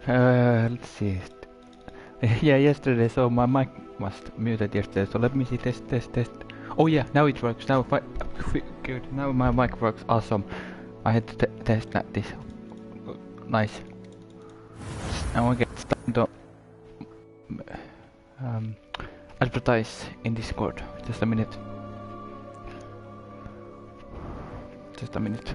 Let's see. Yeah, yesterday, so my mic was muted yesterday, so let me see, test. Oh yeah, now it works, good, now my mic works, awesome. I had to test that this. Nice. Now I get started to um, advertise in Discord. Just a minute. Just a minute.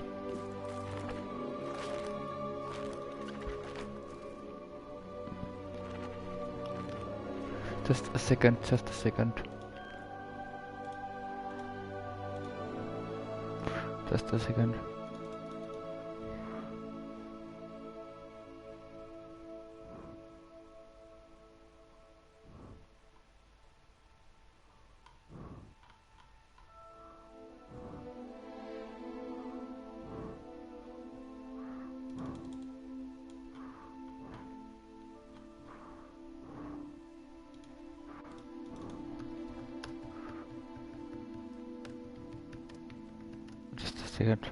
Just a second, just a second. Just a second. Just a second.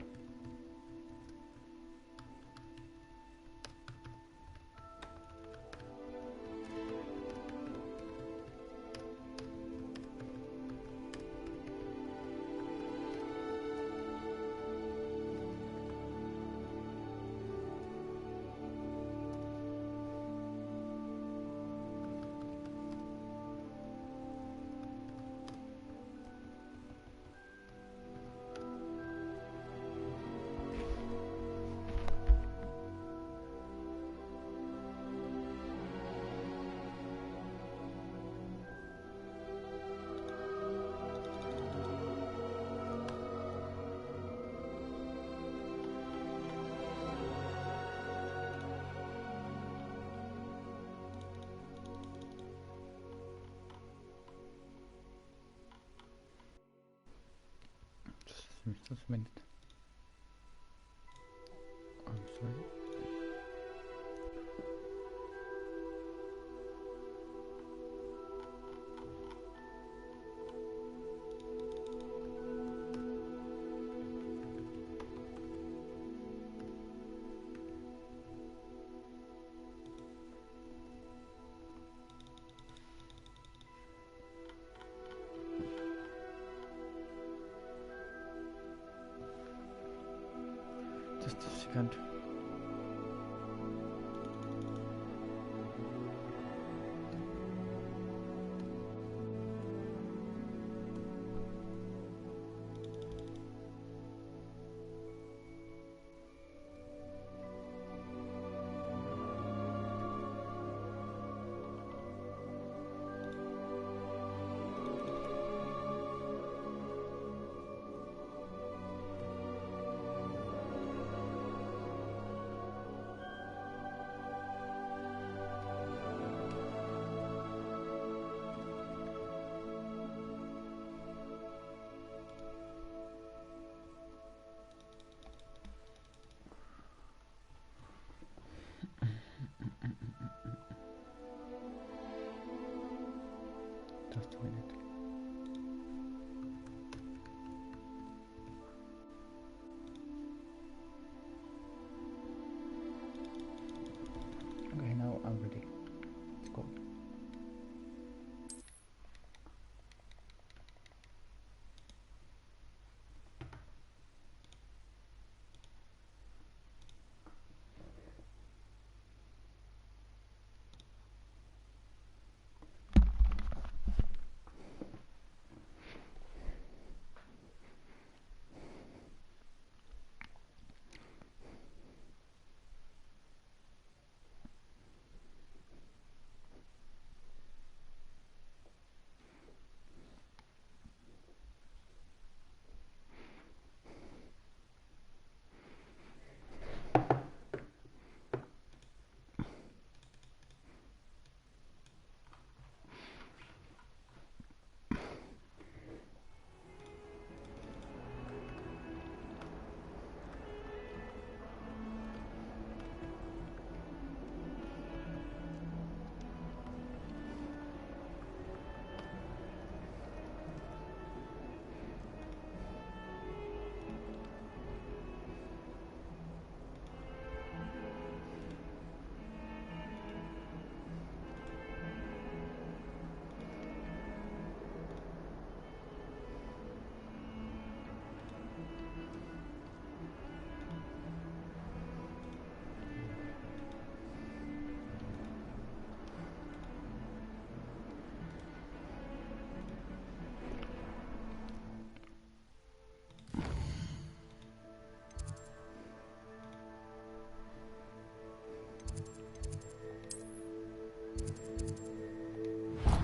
Just a minute. I'm sorry. Just a second.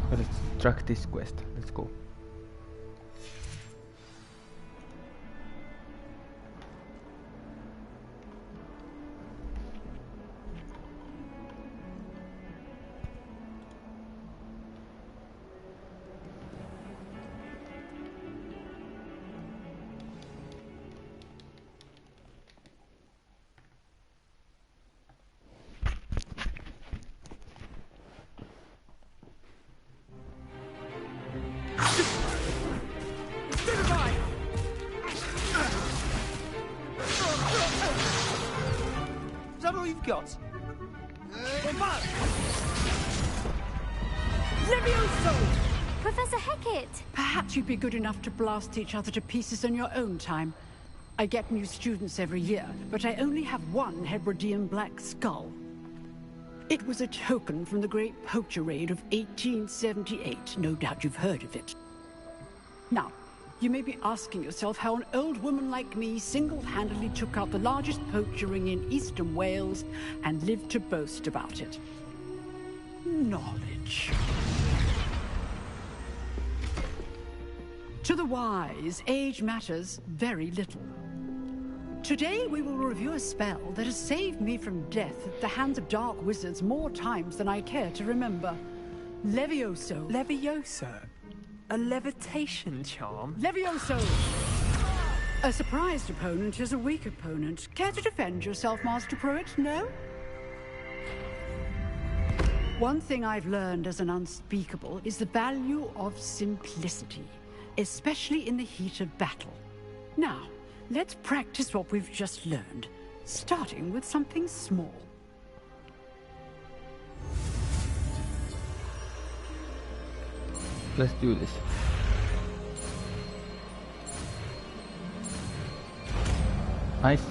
Let's track this quest. Let's go. Got. Levioso! Professor Hecat! Perhaps you'd be good enough to blast each other to pieces in your own time. I get new students every year, but I only have one Hebridean black skull. It was a token from the Great Poacher Raid of 1878. No doubt you've heard of it. Now, you may be asking yourself how an old woman like me single-handedly took out the largest poacher ring in eastern Wales and lived to boast about it. Knowledge. To the wise, age matters very little. Today we will review a spell that has saved me from death at the hands of dark wizards more times than I care to remember. Levioso. Levioso? A levitation charm? Levioso! A surprised opponent is a weak opponent. Care to defend yourself, Master Pruitt? No? One thing I've learned as an unspeakable is the value of simplicity, especially in the heat of battle. Now, let's practice what we've just learned, starting with something small. Let's do this. Nice.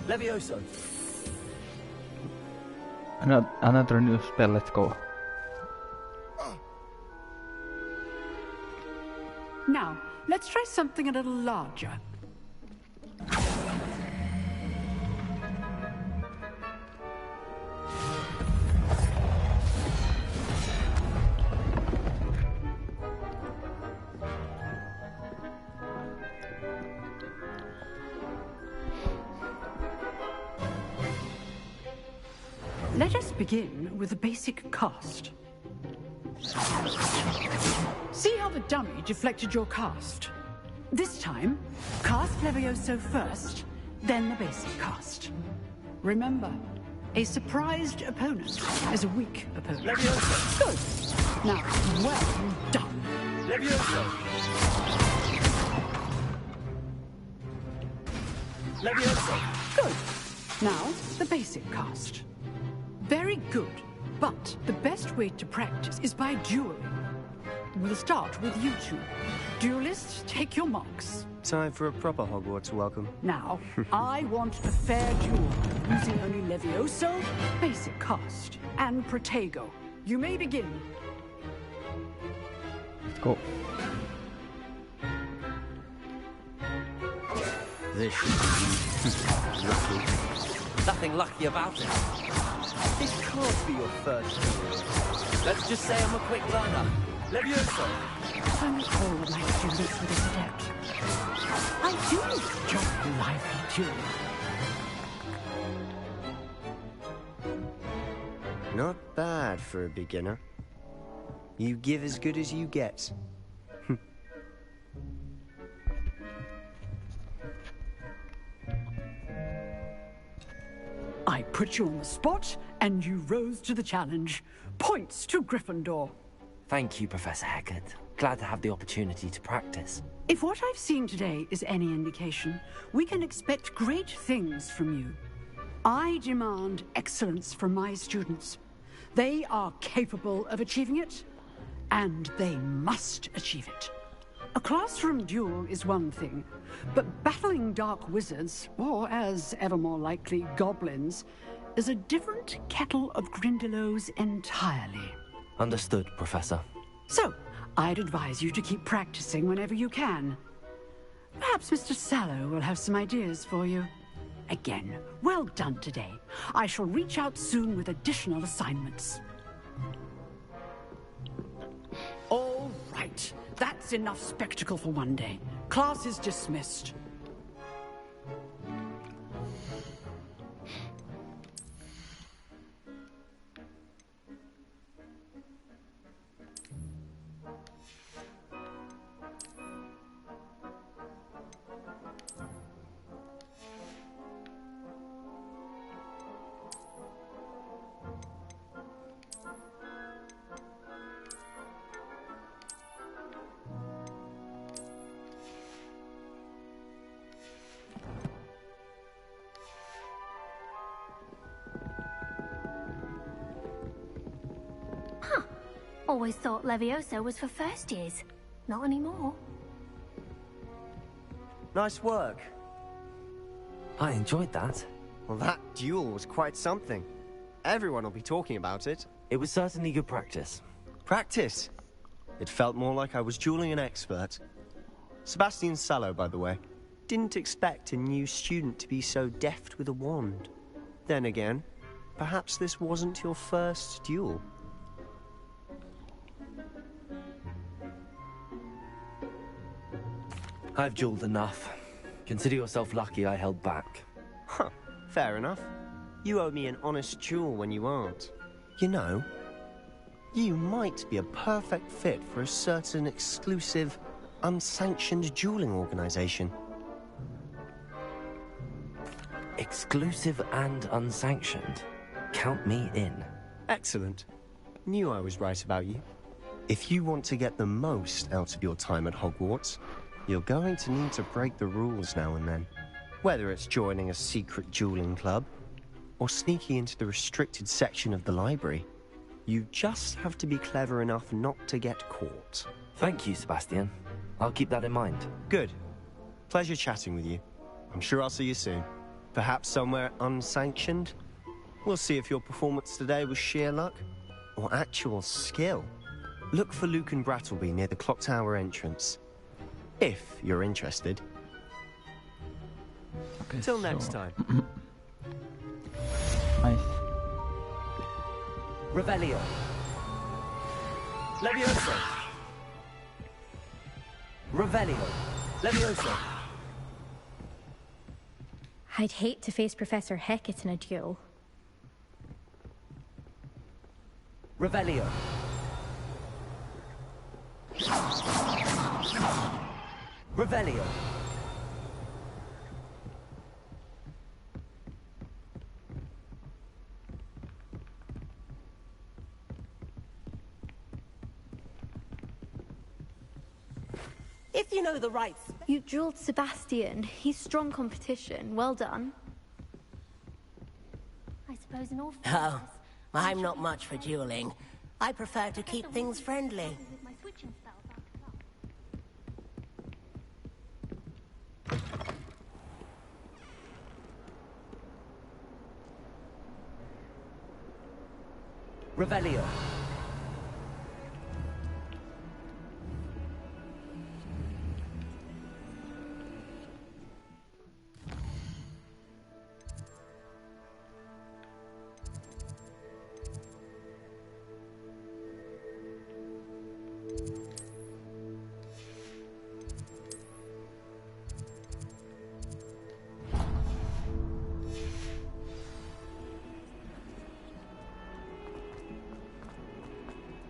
Levioso. Another new spell, let's go. Now, let's try something a little larger. Let us begin with a basic cast. See how the dummy deflected your cast? This time, cast Levioso first, then the basic cast. Remember, a surprised opponent is a weak opponent. Levioso! Good. Now, well done. Levioso! Levioso! Good. Now, the basic cast. Very good, but the best way to practice is by dueling. We'll start with you two. Duelists, take your marks. Time for a proper Hogwarts welcome. Now, I want a fair duel, using only Levioso, basic cast, and Protego. You may begin. Let's go. This should be lucky. Nothing lucky about it. This can't be your first duel. Let's just say I'm a quick learner. Levioso! Don't all of my students with a step. I do enjoy lively dueling. Not bad for a beginner. You give as good as you get. I put you on the spot, and you rose to the challenge. Points to Gryffindor. Thank you, Professor Hecat. Glad to have the opportunity to practice. If what I've seen today is any indication, we can expect great things from you. I demand excellence from my students. They are capable of achieving it, and they must achieve it. A classroom duel is one thing, but battling dark wizards, or as ever more likely, goblins, is a different kettle of Grindylows entirely. Understood, Professor. So, I'd advise you to keep practicing whenever you can. Perhaps Mr. Sallow will have some ideas for you. again. Well done today. I shall reach out soon with additional assignments. All right. That's enough spectacle for one day. Class is dismissed. Always thought Levioso was for first years. Not anymore. Nice work. I enjoyed that. Well, that duel was quite something. Everyone will be talking about it. It was certainly good practice. Practice? It felt more like I was dueling an expert. Sebastian Sallow, by the way. Didn't expect a new student to be so deft with a wand. Then again, perhaps this wasn't your first duel. I've dueled enough. Consider yourself lucky I held back. Huh, fair enough. You owe me an honest duel when you aren't. You know, you might be a perfect fit for a certain exclusive, unsanctioned dueling organization. Exclusive and unsanctioned. Count me in. Excellent. Knew I was right about you. If you want to get the most out of your time at Hogwarts, you're going to need to break the rules now and then. Whether it's joining a secret dueling club, or sneaking into the restricted section of the library, you just have to be clever enough not to get caught. Thank you, Sebastian. I'll keep that in mind. Good. Pleasure chatting with you. I'm sure I'll see you soon. Perhaps somewhere unsanctioned? We'll see if your performance today was sheer luck, or actual skill. Look for Luke and Brattleby near the clock tower entrance. If you're interested. Okay, Till next time. Nice. Revelio. Levioso. Revelio. Levioso. I'd hate to face Professor Hecat in a duel. Revelio. Revelio. If you know the rights. You dueled Sebastian. He's strong competition. Well done. I suppose in all Oh, I'm not much for dueling. I prefer to keep things friendly. Revelio.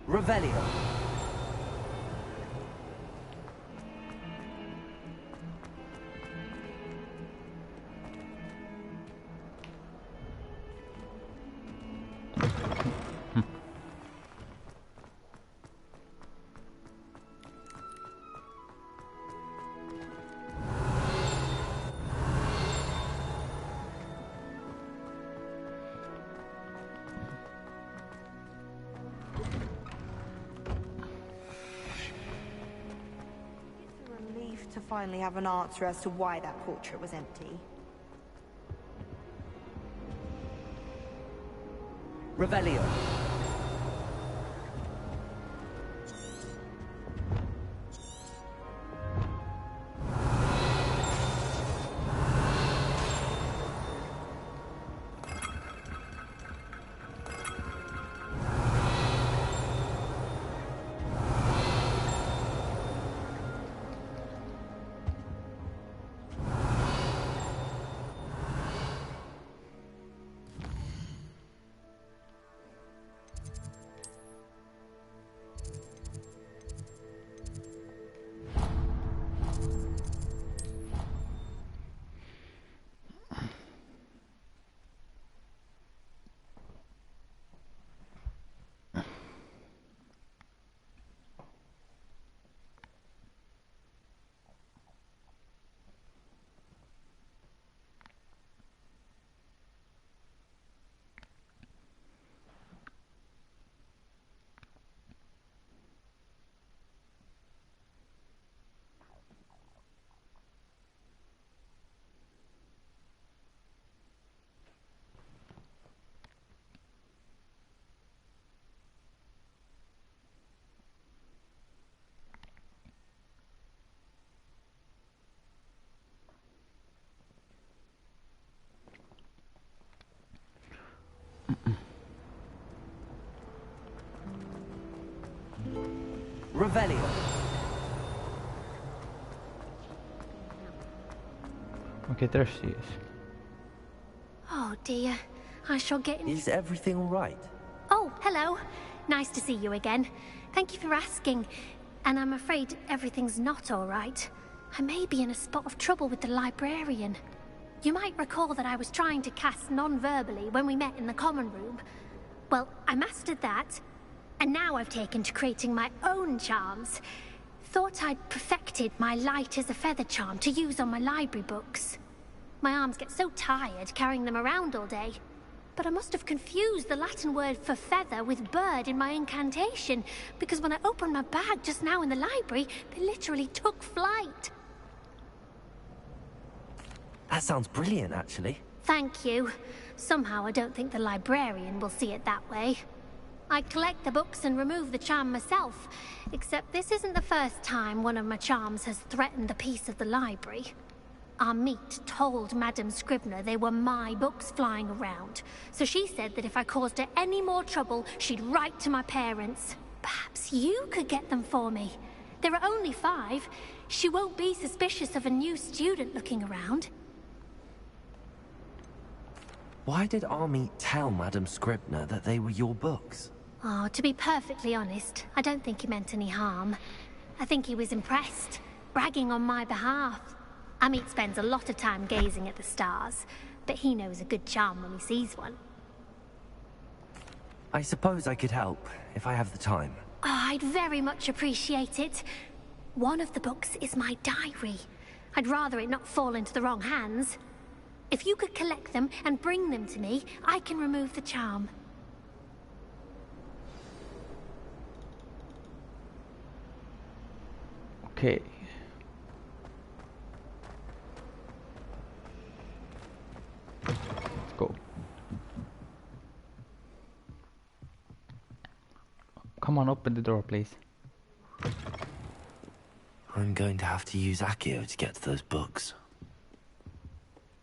Revelio. To finally have an answer as to why that portrait was empty. Revelio. Revelio. Okay, there she is. Oh dear, I shall get in. Is everything all right? Oh, hello. Nice to see you again. Thank you for asking. And I'm afraid everything's not all right. I may be in a spot of trouble with the librarian. You might recall that I was trying to cast non-verbally when we met in the common room. Well, I mastered that, and now I've taken to creating my own charms. Thought I'd perfected my light as a feather charm to use on my library books. My arms get so tired carrying them around all day. But I must have confused the Latin word for feather with bird in my incantation, because when I opened my bag just now in the library, they literally took flight. That sounds brilliant, actually. Thank you. Somehow I don't think the librarian will see it that way. I collect the books and remove the charm myself, except this isn't the first time one of my charms has threatened the peace of the library. Our meet told Madame Scribner they were my books flying around, so she said that if I caused her any more trouble, she'd write to my parents. Perhaps you could get them for me. There are only 5. She won't be suspicious of a new student looking around. Why did Army tell Madame Scribner that they were your books? Oh, to be perfectly honest, I don't think he meant any harm. I think he was impressed, bragging on my behalf. Amit spends a lot of time gazing at the stars, but he knows a good charm when he sees one. I suppose I could help, if I have the time. Oh, I'd very much appreciate it. One of the books is my diary. I'd rather it not fall into the wrong hands. If you could collect them and bring them to me, I can remove the charm. Okay. Let's go. Come on, open the door, please. I'm going to have to use Accio to get to those books.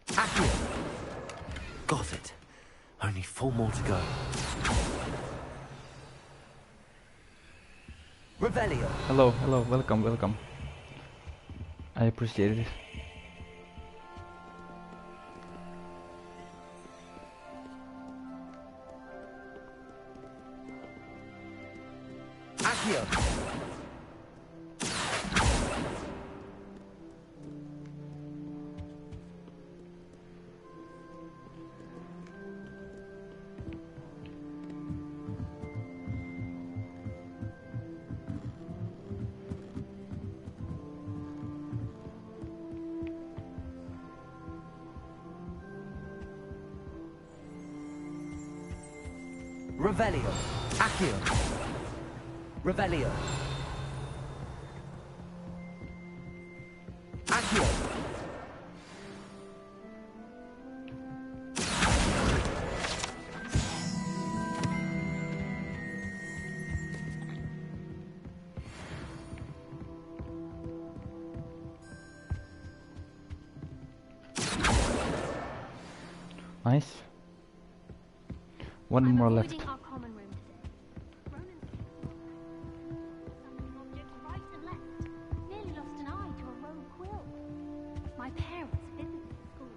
Accio! Got it. Only 4 more to go. Revelio! Hello, hello, welcome, welcome. I appreciate it. Accio! Revelio. Accio. Revelio. Accio. Nice. One more left. Our common room today. Ronan objects right and left. Nearly lost an eye to a rogue quill. My parents visited the school.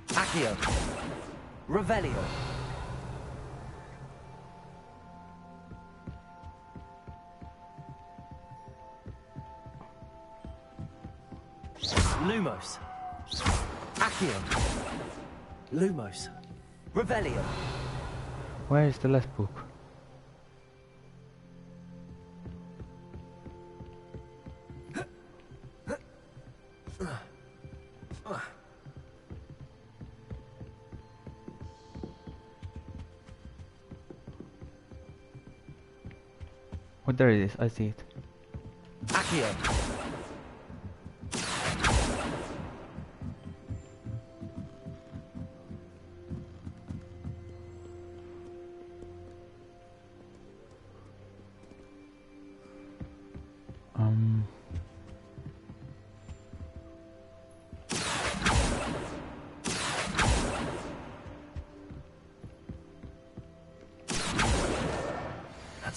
Accio. Revelio. Lumos. Accio. Lumos. Revelio. Where is the last book? Oh, there it is. I see it. Accio.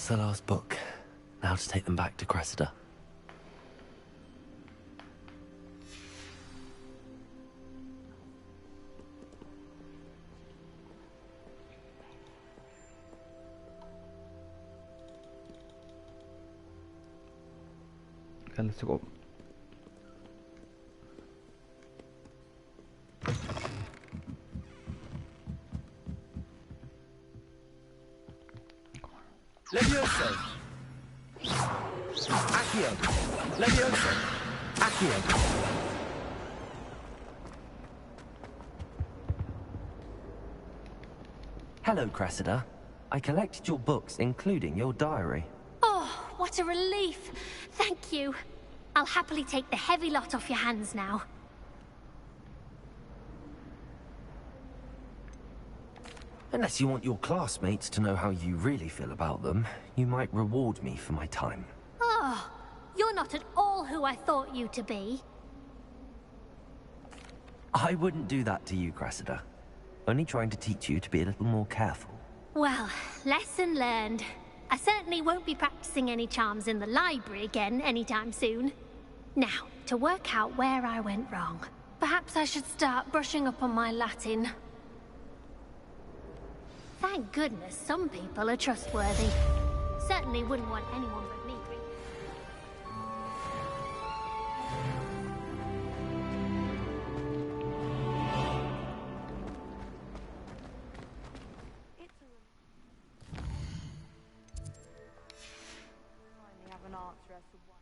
That's the last book. Now to take them back to Cressida. Okay, let's go. Levioso! Accio! Levioso! Accio! Hello, Cressida. I collected your books, including your diary. Oh, what a relief. Thank you. I'll happily take the heavy lot off your hands now. Unless you want your classmates to know how you really feel about them, you might reward me for my time. Oh, you're not at all who I thought you to be. I wouldn't do that to you, Cressida. Only trying to teach you to be a little more careful. Well, lesson learned. I certainly won't be practicing any charms in the library again anytime soon. Now, to work out where I went wrong. Perhaps I should start brushing up on my Latin. Thank goodness some people are trustworthy. Certainly wouldn't want anyone but me. Finally have an answer as to why.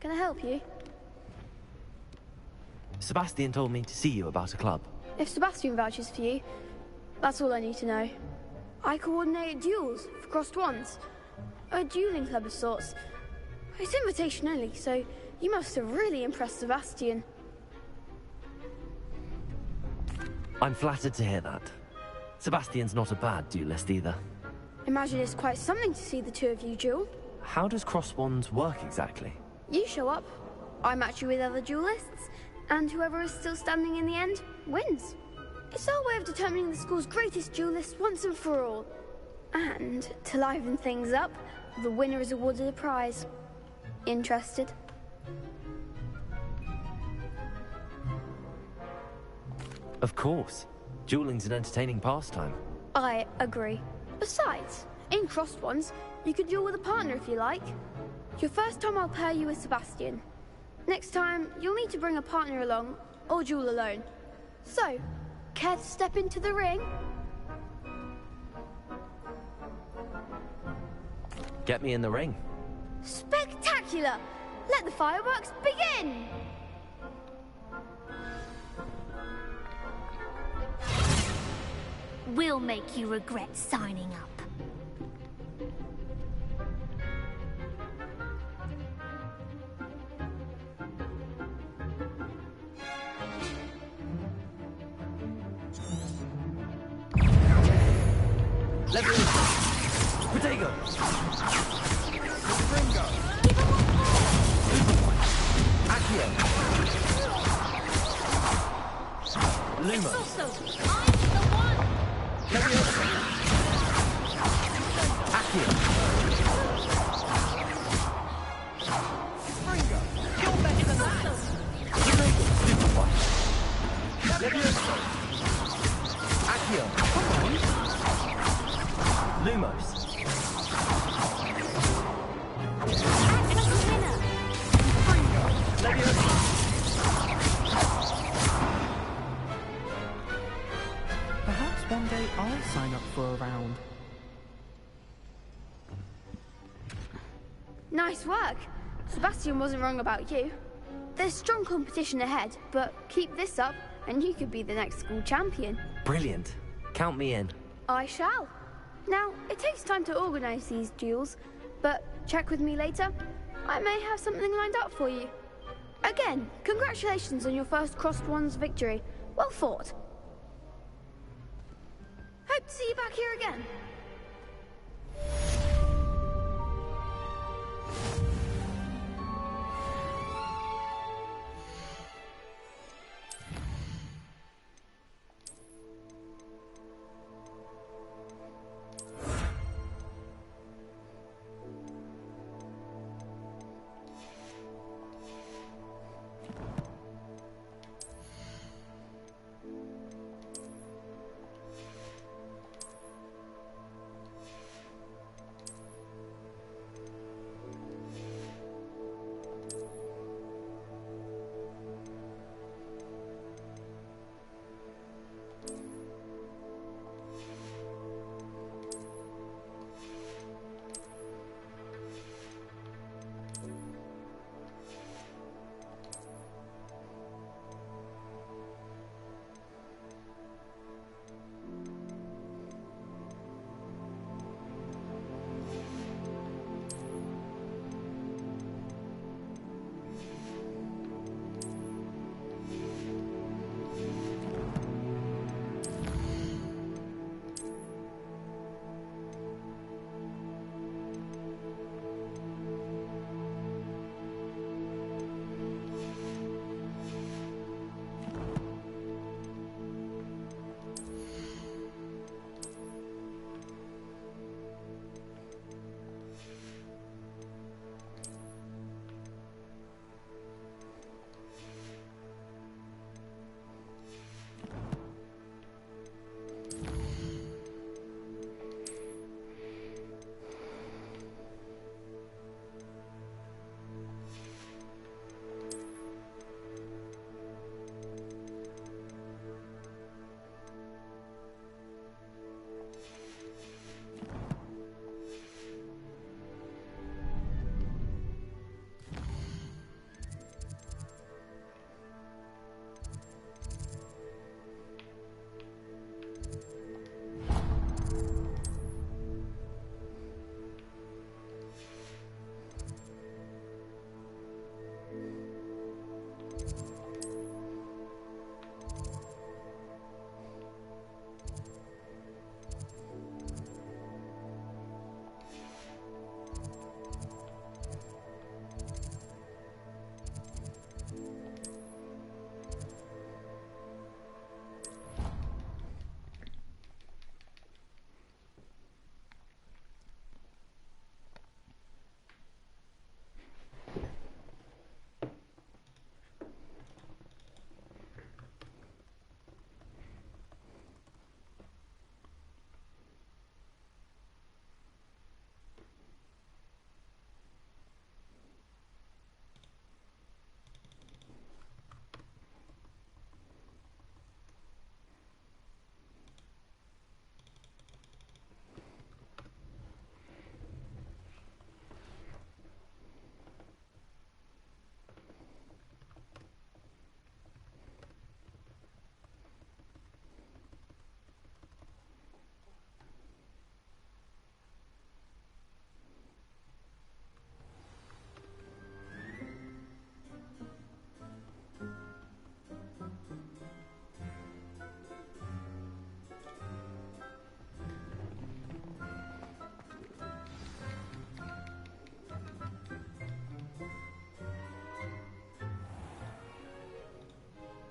Can I help you? Sebastian told me to see you about a club. If Sebastian vouches for you, that's all I need to know. I coordinate duels for crossed wands. A dueling club of sorts. It's invitation only, so you must have really impressed Sebastian. I'm flattered to hear that. Sebastian's not a bad duelist either. Imagine it's quite something to see the two of you duel. How does cross wands work exactly? You show up, I match you with other duelists, and whoever is still standing in the end wins. It's our way of determining the school's greatest duelist once and for all. And, to liven things up, the winner is awarded a prize. Interested? Of course. Dueling's an entertaining pastime. I agree. Besides, in crossed ones, you could duel with a partner if you like. Your first time I'll pair you with Sebastian. Next time, you'll need to bring a partner along, or duel alone. So, care to step into the ring? Get me in the ring. Spectacular! Let the fireworks begin! We'll make you regret signing up. Potato! Ringo! Accio! Lumos! Also, I'm the one! Leviosa! Accio! Ringo! You're better than that! Leviosa! Accio! Lumos! Leviosa! Perhaps one day I'll sign up for a round. Nice work. Sebastian wasn't wrong about you. There's strong competition ahead, but keep this up and you could be the next school champion. Brilliant. Count me in. I shall. Now, it takes time to organise these duels, but check with me later. I may have something lined up for you. Again, congratulations on your first Crossed Ones victory. Well fought. Hope to see you back here again.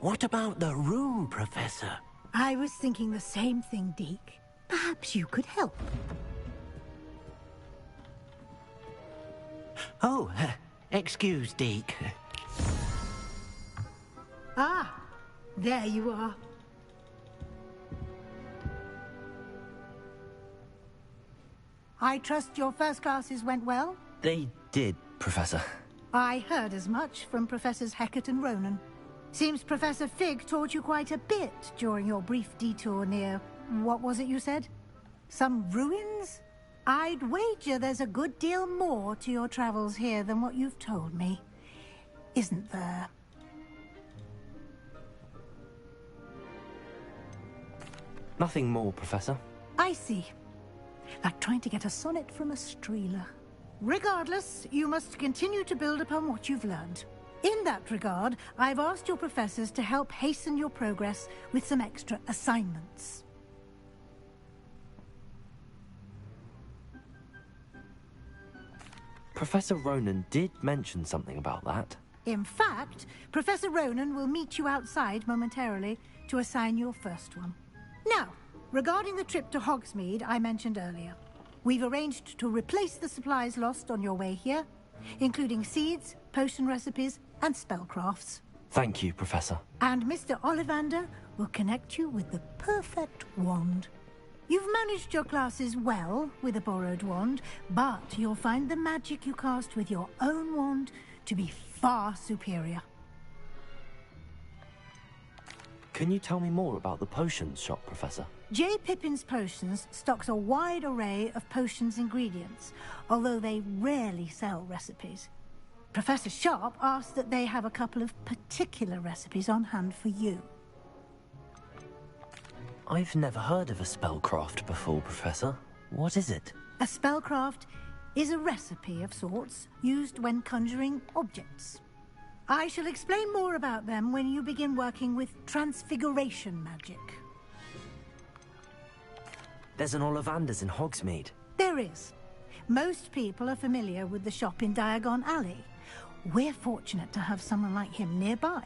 What about the room, Professor? I was thinking the same thing, Deke. Perhaps you could help. Oh, excuse, Deke. Ah, there you are. I trust your first classes went well? They did, Professor. I heard as much from Professors Hecat and Ronan. Seems Professor Fig taught you quite a bit during your brief detour near... what was it you said? Some ruins? I'd wager there's a good deal more to your travels here than what you've told me. Isn't there? Nothing more, Professor. I see. Like trying to get a sonnet from a streeler. Regardless, you must continue to build upon what you've learned. In that regard, I've asked your professors to help hasten your progress with some extra assignments. Professor Ronan did mention something about that. In fact, Professor Ronan will meet you outside momentarily to assign your first one. Now, regarding the trip to Hogsmeade I mentioned earlier, we've arranged to replace the supplies lost on your way here, including seeds, potion recipes, and spellcrafts. Thank you, Professor. And Mr. Ollivander will connect you with the perfect wand. You've managed your classes well with a borrowed wand, but you'll find the magic you cast with your own wand to be far superior. Can you tell me more about the potions shop, Professor? J. Pippin's Potions stocks a wide array of potions ingredients, although they rarely sell recipes. Professor Sharp asked that they have a couple of particular recipes on hand for you. I've never heard of a spellcraft before, Professor. What is it? A spellcraft is a recipe of sorts used when conjuring objects. I shall explain more about them when you begin working with transfiguration magic. There's an Ollivander's in Hogsmeade. There is. Most people are familiar with the shop in Diagon Alley. We're fortunate to have someone like him nearby.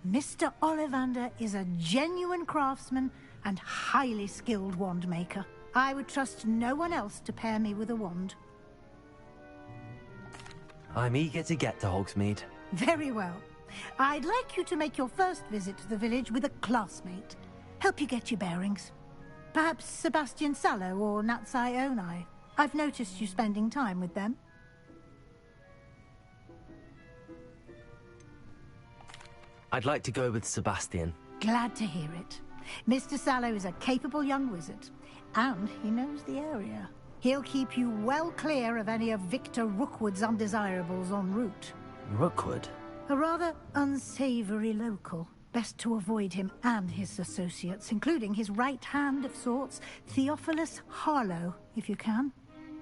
Mr. Ollivander is a genuine craftsman and highly skilled wand maker. I would trust no one else to pair me with a wand. I'm eager to get to Hogsmeade. Very well. I'd like you to make your first visit to the village with a classmate. Help you get your bearings. Perhaps Sebastian Sallow or Natsai Onai. I've noticed you spending time with them. I'd like to go with Sebastian. Glad to hear it. Mr. Sallow is a capable young wizard, and he knows the area. He'll keep you well clear of any of Victor Rookwood's undesirables en route. Rookwood? A rather unsavory local. Best to avoid him and his associates, including his right hand of sorts, Theophilus Harlow, if you can.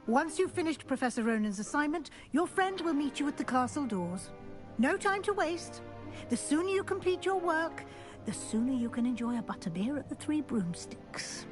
Once you've finished Professor Ronan's assignment, your friend will meet you at the castle doors. No time to waste. The sooner you complete your work, the sooner you can enjoy a butterbeer at the Three Broomsticks.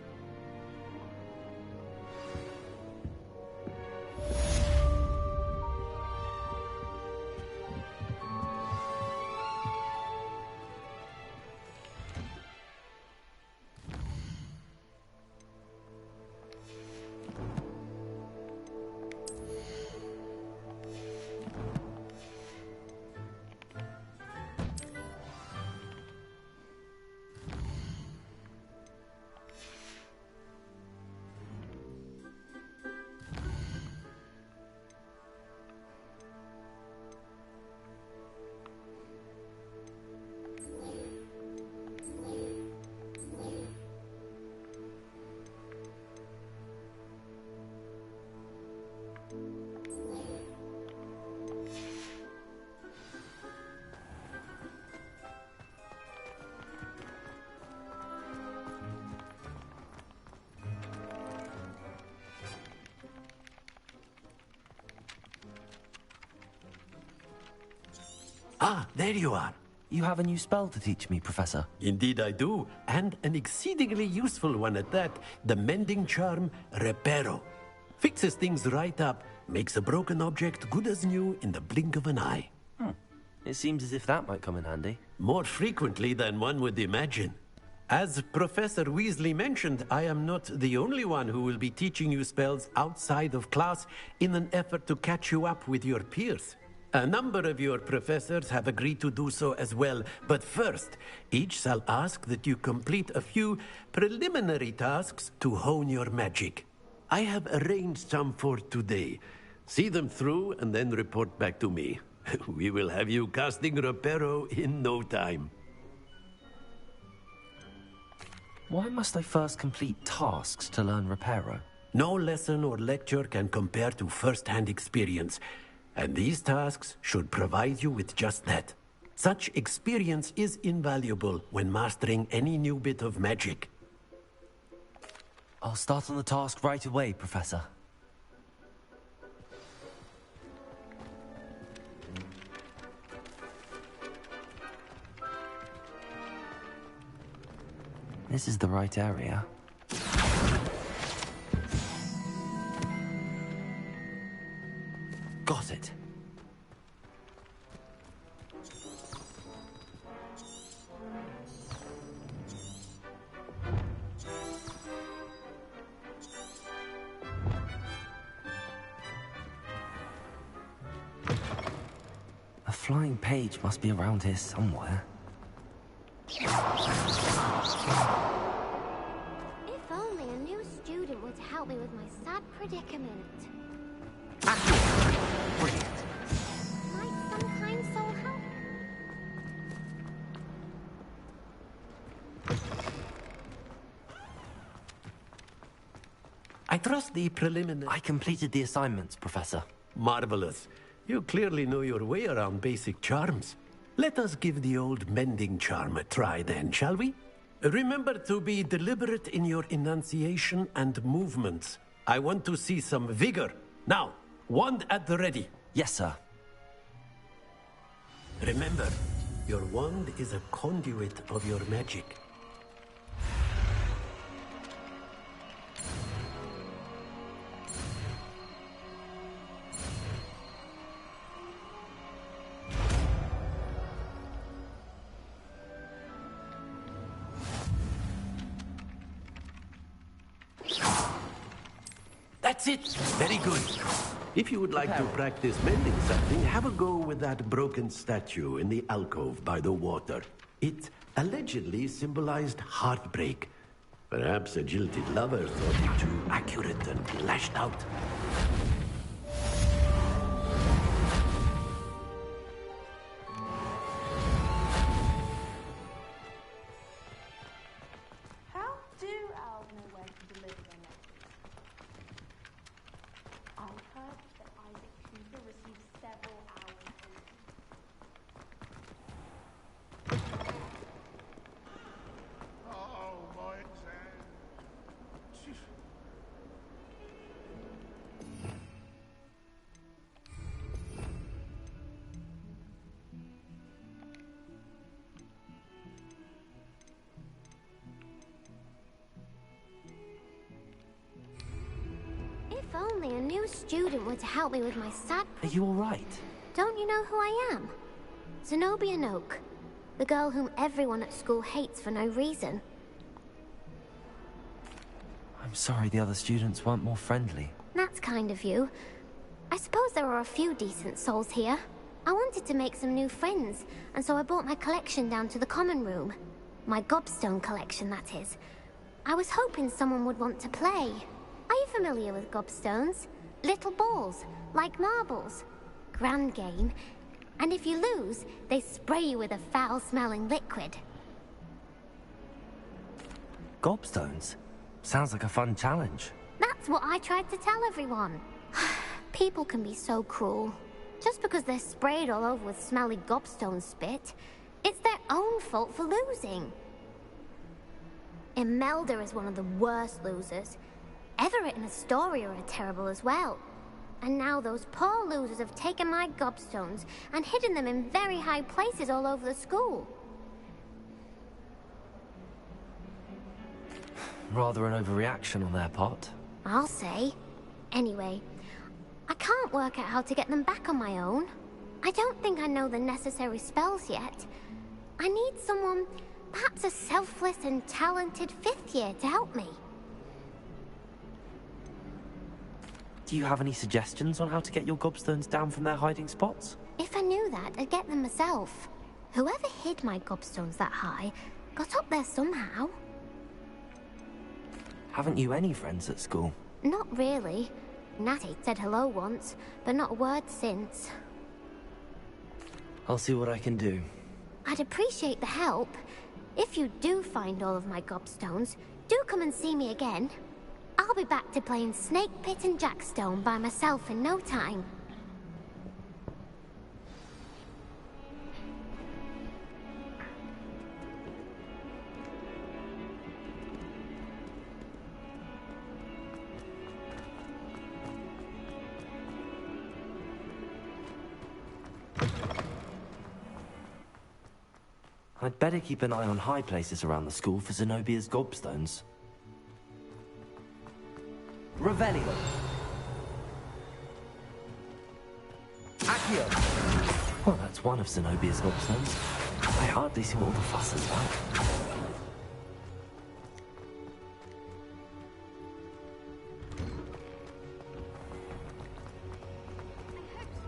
Ah, there you are. You have a new spell to teach me, Professor. Indeed I do, and an exceedingly useful one at that. The mending charm, Reparo. Fixes things right up, makes a broken object good as new in the blink of an eye. It seems as if that might come in handy. More frequently than one would imagine. As Professor Weasley mentioned, I am not the only one who will be teaching you spells outside of class in an effort to catch you up with your peers. A number of your professors have agreed to do so as well, but first, each shall ask that you complete a few preliminary tasks to hone your magic. I have arranged some for today. See them through and then report back to me. We will have you casting Reparo in no time. Why must I first complete tasks to learn Reparo? No lesson or lecture can compare to first-hand experience, and these tasks should provide you with just that. Such experience is invaluable when mastering any new bit of magic. I'll start on the task right away, Professor. This is the right area. Got it. A flying page must be around here somewhere. If only a new student would help me with my sad predicament. Brilliant. Might some kind soul help? I trust the preliminary... I completed the assignments, Professor. Marvelous. You clearly know your way around basic charms. Let us give the old mending charm a try then, shall we? Remember to be deliberate in your enunciation and movements. I want to see some vigor. Now, wand at the ready. Yes, sir. Remember, your wand is a conduit of your magic. That's it. Very good. If you would like to practice mending something, have a go with that broken statue in the alcove by the water. It allegedly symbolized heartbreak. Perhaps a jilted lover thought it too accurate and lashed out. How do elves know where to deliver their messages? I've heard that Isaac Cooper received several hours a week. Oh, my exam. If only a new student were to help me with my sad... Are you all right? Don't you know who I am? Zenobia Noak, the girl whom everyone at school hates for no reason. I'm sorry the other students weren't more friendly. That's kind of you. I suppose there are a few decent souls here. I wanted to make some new friends, and so I brought my collection down to the common room. My gobstone collection, that is. I was hoping someone would want to play. Are you familiar with gobstones? Little balls, like marbles. Grand game. And if you lose, they spray you with a foul-smelling liquid. Gobstones? Sounds like a fun challenge. That's what I tried to tell everyone. People can be so cruel. Just because they're sprayed all over with smelly gobstone spit, it's their own fault for losing. Imelda is one of the worst losers. Everett and Astoria are terrible as well. And now those poor losers have taken my gobstones and hidden them in very high places all over the school. Rather an overreaction on their part. I'll say. Anyway, I can't work out how to get them back on my own. I don't think I know the necessary spells yet. I need someone, perhaps a selfless and talented 5th year to help me. Do you have any suggestions on how to get your gobstones down from their hiding spots? If I knew that, I'd get them myself. Whoever hid my gobstones that high got up there somehow. Haven't you any friends at school? Not really. Natty said hello once, but not a word since. I'll see what I can do. I'd appreciate the help. If you do find all of my gobstones, do come and see me again. I'll be back to playing Snake Pit and Jackstone by myself in no time. I'd better keep an eye on high places around the school for Zenobia's gobstones. Revelio! Accio! Well, that's one of Zenobia's gobstones. I hardly see what all the fuss is about.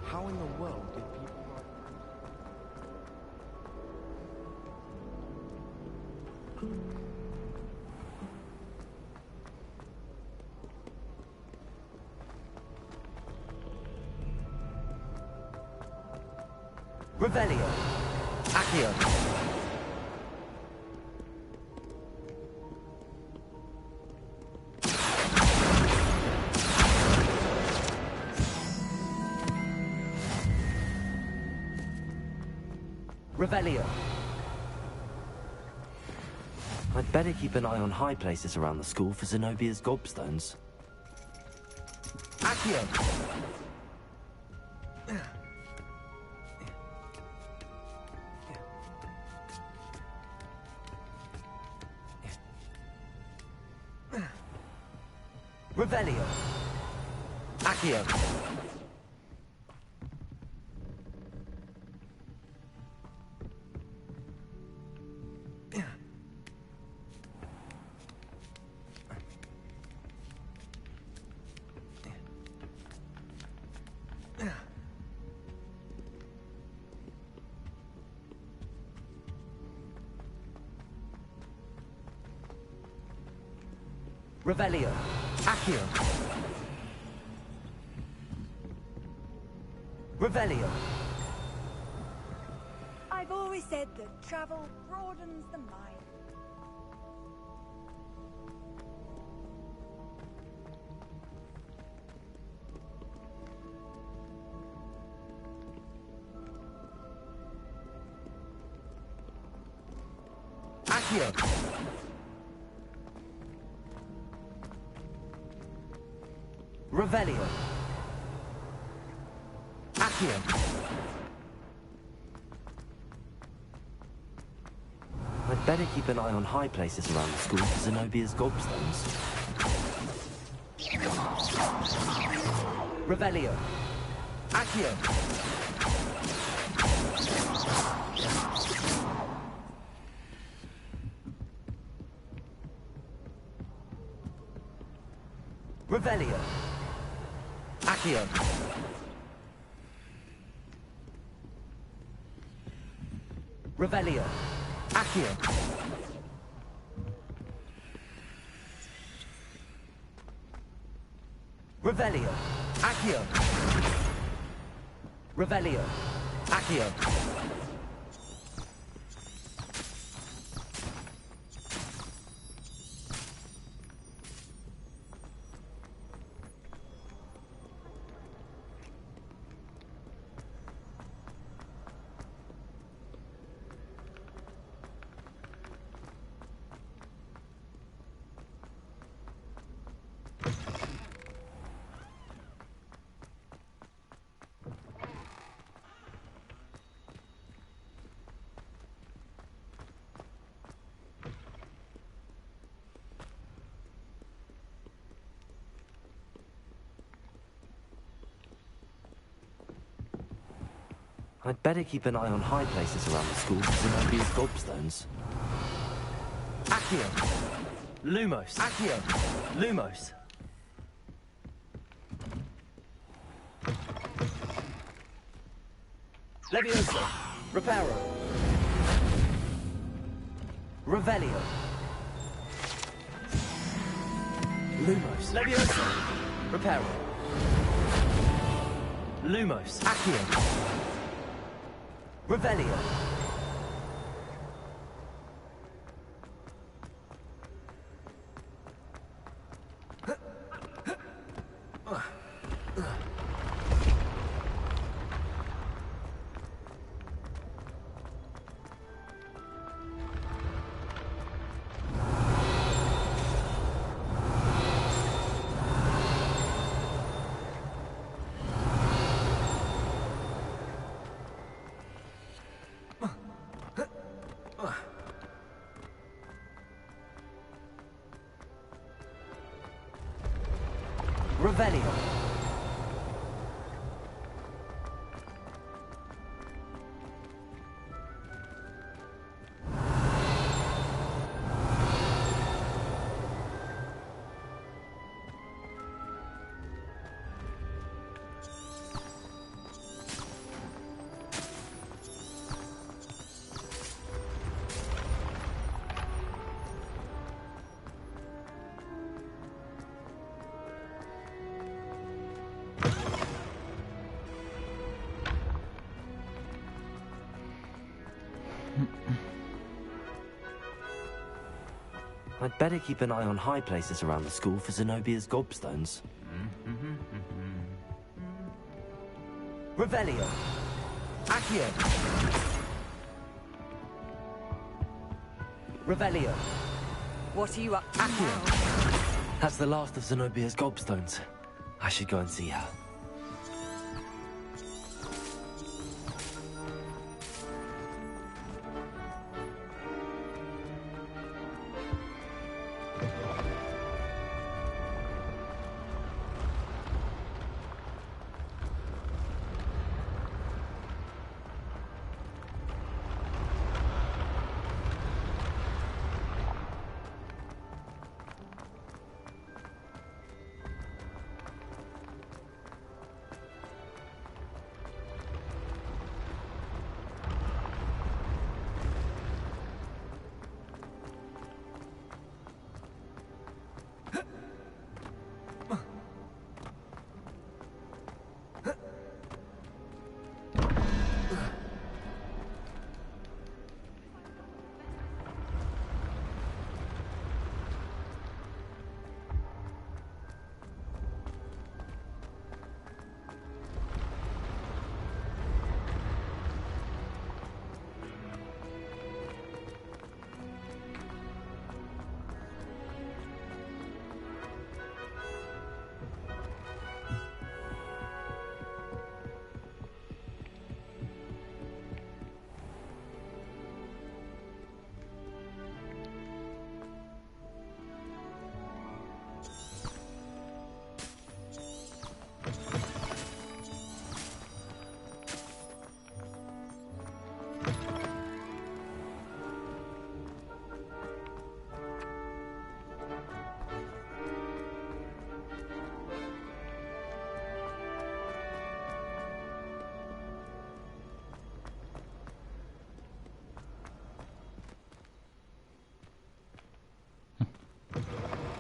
How in the world did people... Revelio! Accio! Revelio! I'd better keep an eye on high places around the school for Zenobia's gobstones. Accio! Revelio! Accio! Revelio! Accio! Revelio! I've always said that travel broadens the mind. Accio! Revelio! Accio! I'd better keep an eye on high places around the school for Zenobia's gobstones. Revelio! Accio! Revelio! Accio! Revelio! Accio! Revelio! Accio! Revelio! Accio! I'd better keep an eye on high places around the school for Zenobia's gobstones. Accio! Lumos! Accio! Lumos! Levioso! Reparo! Revelio! Lumos! Levioso! Reparo! Lumos! Accio! Revelio! Revelio. I'd better keep an eye on high places around the school for Zenobia's gobstones. Revelio! Accio! Revelio! What are you up to Accio! now? That's the last of Zenobia's gobstones. I should go and see her.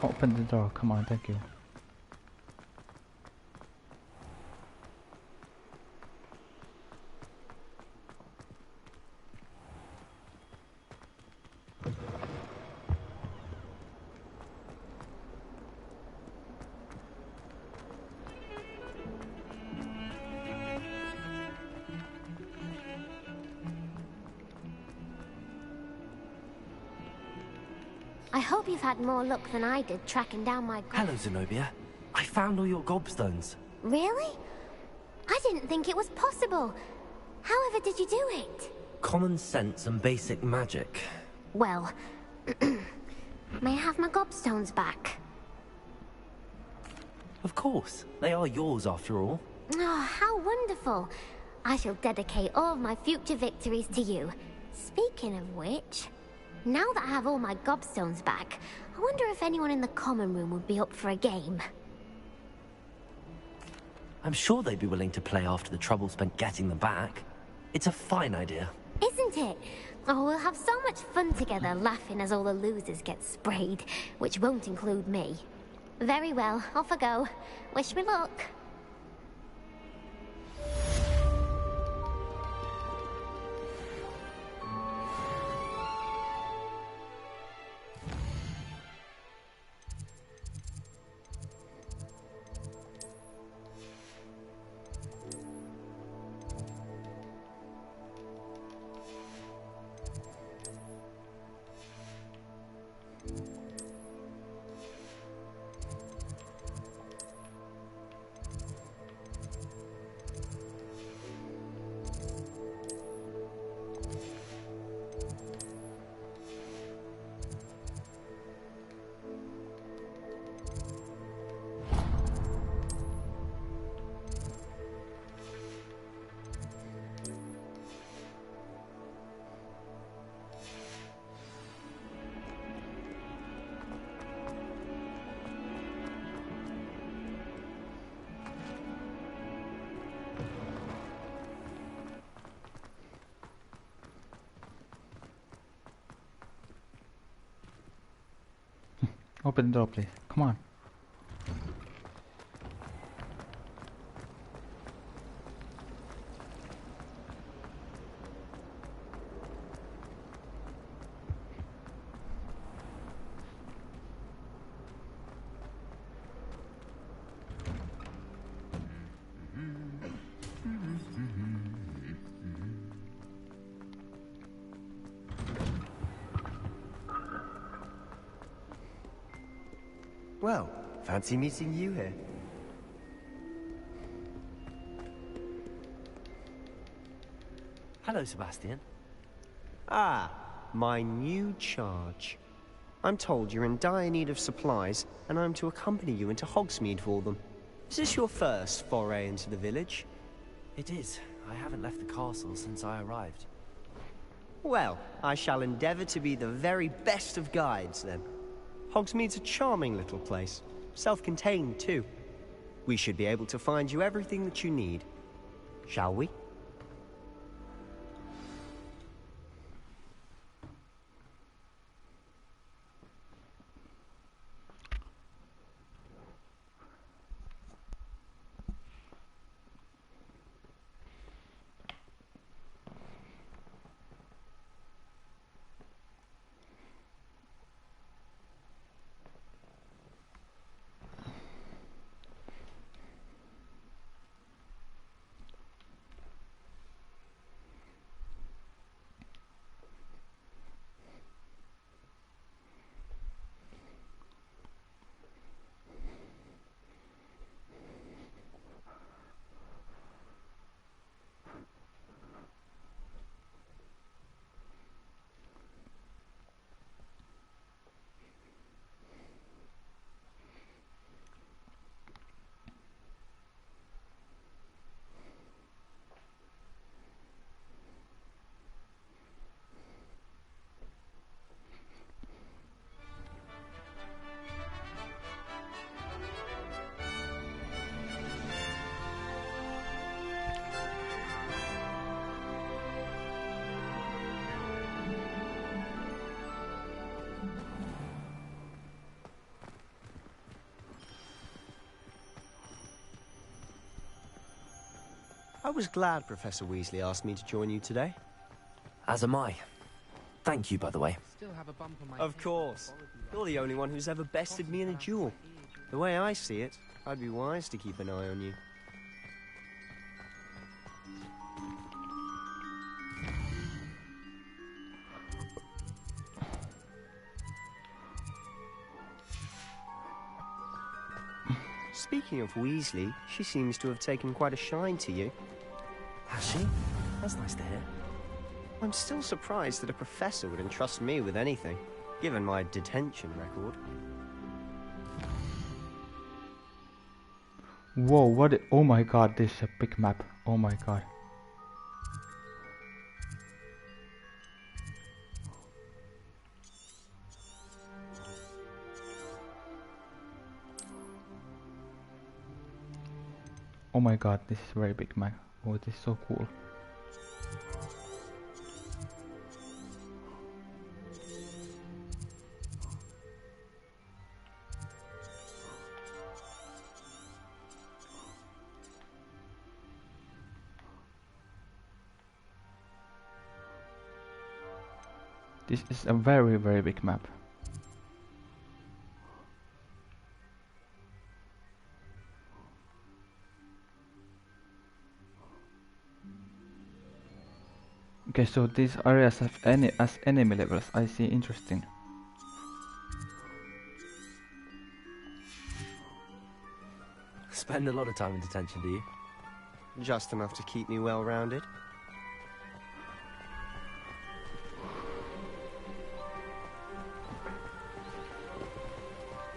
Open the door, come on, thank you. I hope you've had more luck than I did tracking down my Hello, Zenobia. I found all your gobstones. Really? I didn't think it was possible. However did you do it? Common sense and basic magic. Well, may I have my gobstones back? Of course. They are yours after all. Oh, how wonderful. I shall dedicate all of my future victories to you. Speaking of which, now that I have all my gobstones back, I wonder if anyone in the common room would be up for a game. I'm sure they'd be willing to play after the trouble spent getting them back. It's a fine idea. Isn't it? Oh, we'll have so much fun together, laughing as all the losers get sprayed, which won't include me. Very well, off I go. Wish me luck. Open the door, please. Come on. Well, fancy meeting you here. Hello, Sebastian. Ah, my new charge. I'm told you're in dire need of supplies, and I'm to accompany you into Hogsmeade for them. Is this your first foray into the village? It is. I haven't left the castle since I arrived. Well, I shall endeavour to be the very best of guides, then. Hogsmeade's a charming little place. Self-contained, too. We should be able to find you everything that you need. Shall we? I was glad Professor Weasley asked me to join you today. As am I. Thank you, by the way. Of course. You're the only one who's ever bested me in a duel. The way I see it, I'd be wise to keep an eye on you. Speaking of Weasley, she seems to have taken quite a shine to you. Has she? That's nice to hear. I'm still surprised that a professor would entrust me with anything, given my detention record. Whoa, what? Oh my god, this is a big map. Oh my god. Oh my god, this is very big map. Oh, this is so cool. This is a very, very big map. Okay, so these areas have as enemy levels. I see, interesting. Spend a lot of time in detention, do you? Just enough to keep me well-rounded.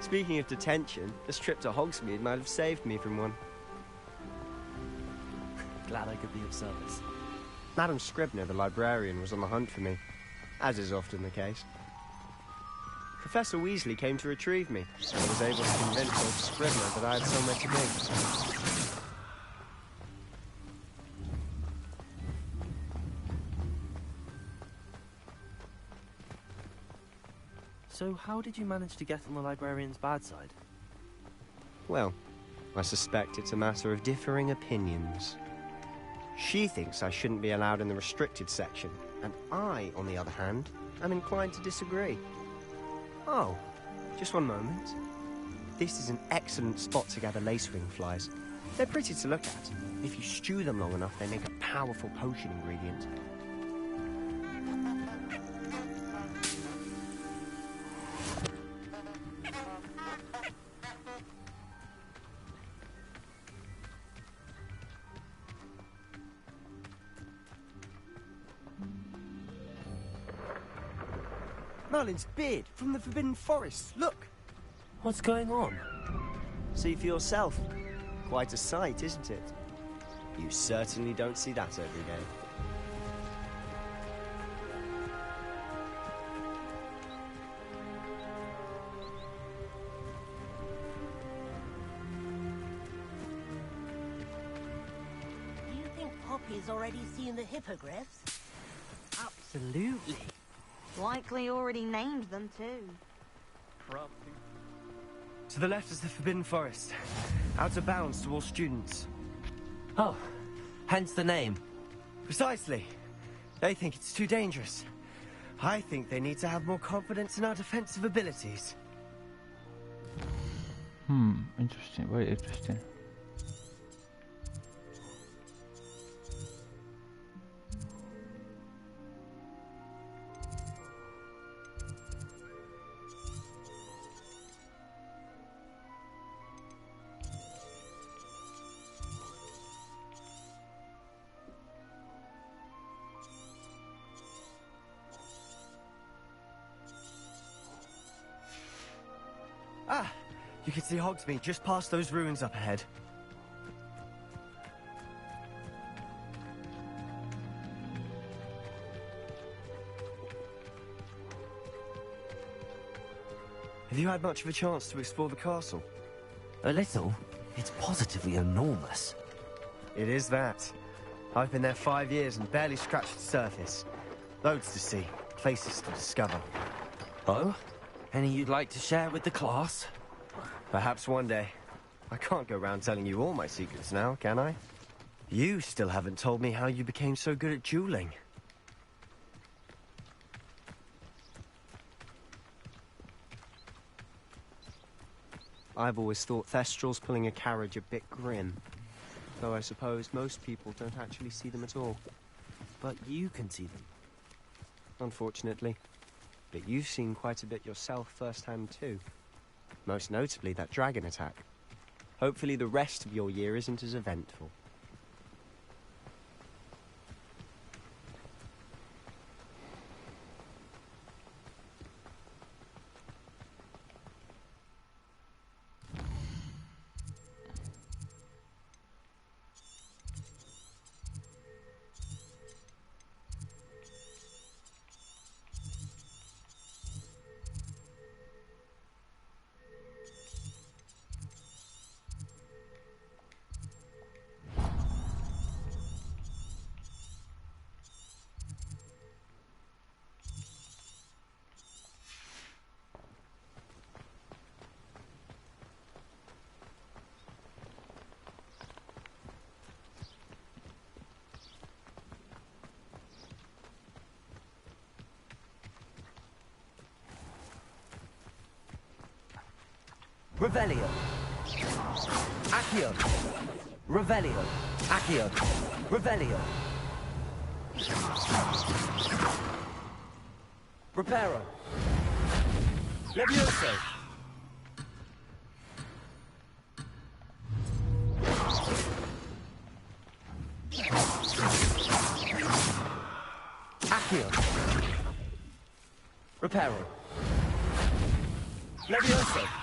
Speaking of detention, this trip to Hogsmeade might have saved me from one. Glad I could be of service. Madam Scribner, the librarian, was on the hunt for me, as is often the case. Professor Weasley came to retrieve me, so I was able to convince old Scribner that I had somewhere to be. So how did you manage to get on the librarian's bad side? Well, I suspect it's a matter of differing opinions. She thinks I shouldn't be allowed in the restricted section, and I, on the other hand, am inclined to disagree. Oh, just one moment. This is an excellent spot to gather lacewing flies. They're pretty to look at. If you stew them long enough, they make a powerful potion ingredient. Merlin's beard from the Forbidden Forest. Look! What's going on? See for yourself. Quite a sight, isn't it? You certainly don't see that every day. Do you think Poppy's already seen the hippogriffs? Absolutely. Likely already named them too. Probably. To the left is the Forbidden Forest. Out of bounds to all students. Oh, hence the name. Precisely. They think it's too dangerous. I think they need to have more confidence in our defensive abilities. Interesting, very interesting. Ah! You can see Hogsmeade just past those ruins up ahead. Have you had much of a chance to explore the castle? A little. It's positively enormous. It is that. I've been there 5 years and barely scratched the surface. Loads to see, places to discover. Oh? Any you'd like to share with the class? Perhaps one day. I can't go round telling you all my secrets now, can I? You still haven't told me how you became so good at dueling. I've always thought Thestrals pulling a carriage a bit grim. Though I suppose most people don't actually see them at all. But you can see them. Unfortunately. But you've seen quite a bit yourself firsthand too. Most notably that dragon attack. Hopefully the rest of your year isn't as eventful. Revelio. Accio. Revelio. Accio. Revelio. Reparo. Levioso. Accio. Reparo. Levioso.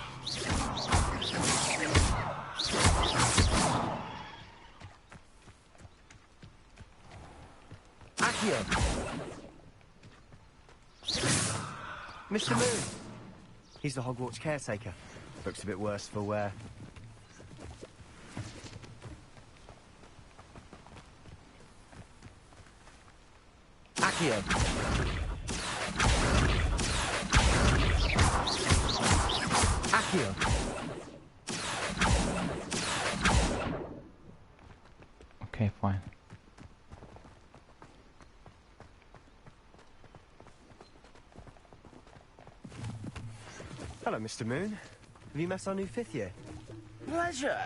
Accio. Mr. Moon. He's the Hogwarts caretaker. Looks a bit worse for wear. Accio. Accio. Okay, fine. Hello, Mr. Moon. Have you met our new 5th year? Pleasure.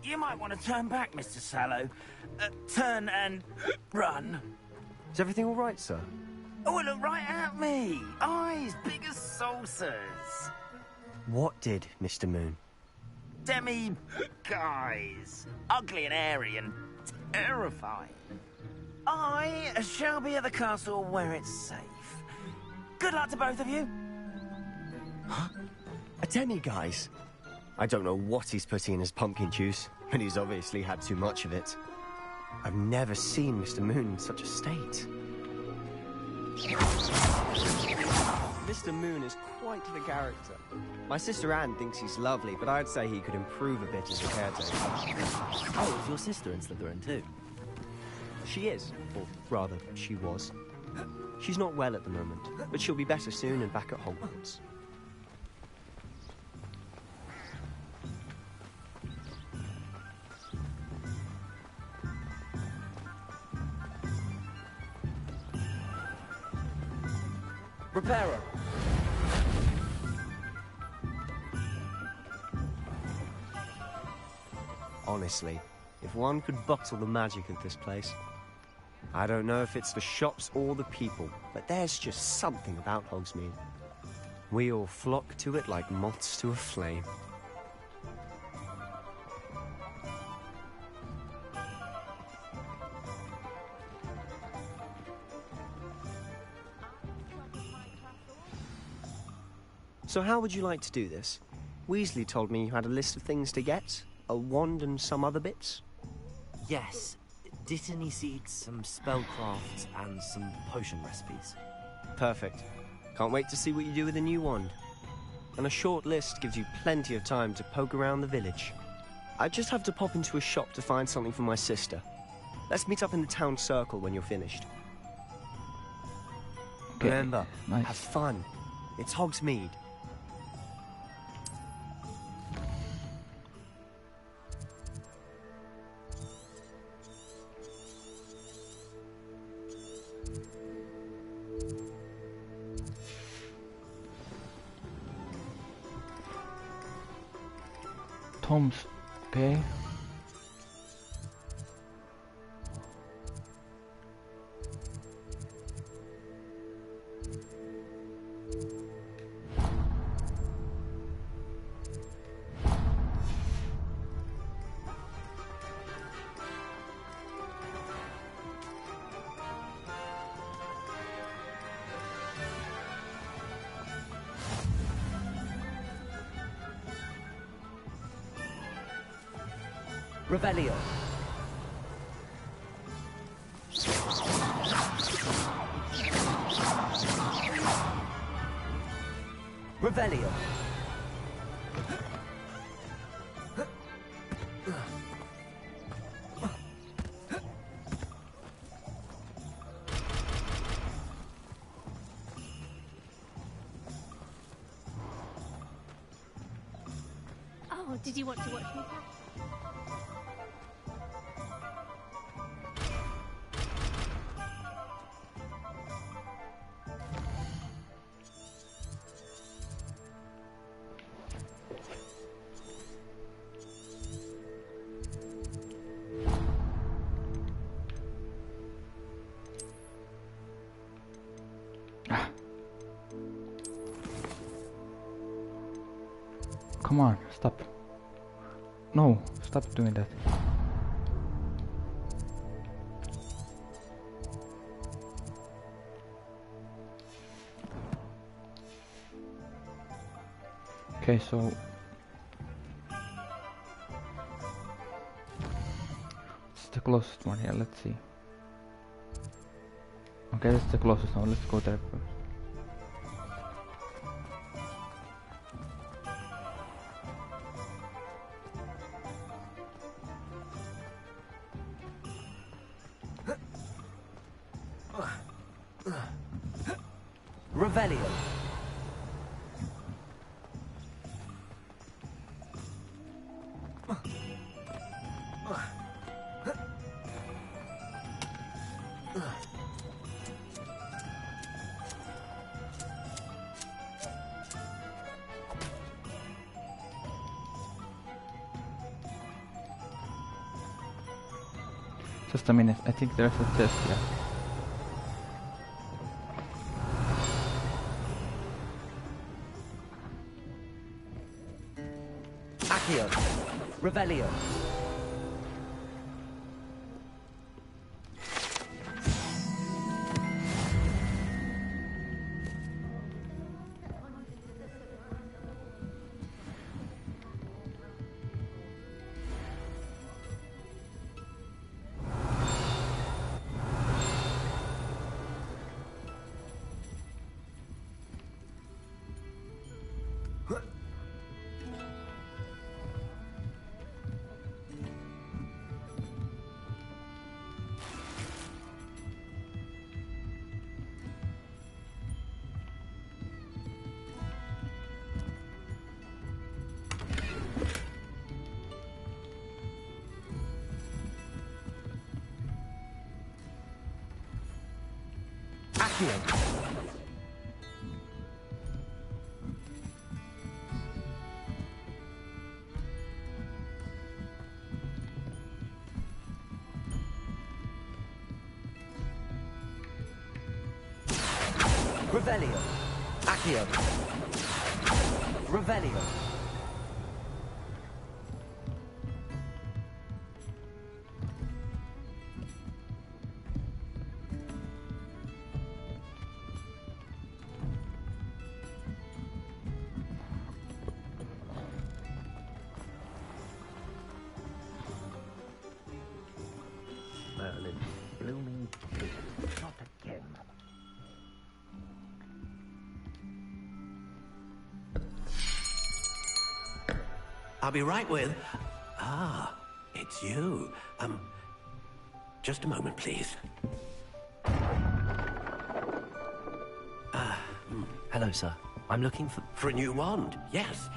You might want to turn back, Mr. Sallow. Turn and run. Is everything all right, sir? Oh, look right at me. Eyes big as saucers. What did, Mr. Moon? Guys. Ugly and airy and terrifying. I shall be at the castle where it's safe. Good luck to both of you. A demi-guise? I don't know what he's putting in his pumpkin juice, but he's obviously had too much of it. I've never seen Mr. Moon in such a state. Mr. Moon is quite the character. My sister Anne thinks he's lovely, but I'd say he could improve a bit as a caretaker. Oh, is your sister in Slytherin too? She is, or rather, she was. She's not well at the moment, but she'll be better soon and back at Hogwarts. Reparo. Honestly, if one could bottle the magic of this place. I don't know if it's the shops or the people, but there's just something about Hogsmeade. We all flock to it like moths to a flame. So how would you like to do this? Weasley told me you had a list of things to get, a wand and some other bits. Yes. Dittany seeds, some spellcrafts, and some potion recipes. Perfect. Can't wait to see what you do with the new wand. And a short list gives you plenty of time to poke around the village. I just have to pop into a shop to find something for my sister. Let's meet up in the town circle when you're finished. Okay, Remember, nice. have fun. It's Hogsmeade. Tom's, okay. Revelio. Revelio. Oh, did you want to watch me play? Come on, stop. No, stop doing that. Okay, so it's the closest one here, let's see. Okay, that's the closest one, let's go there first. Revelio. Just a minute, I think there's a chest here. Accio. Revelio. Accio. Revelio. Accio. Revelio. Merlin, blooming pig, not again. I'll be right with... Ah, it's you. Just a moment, please. Hello, sir. I'm looking for... For a new wand, yes.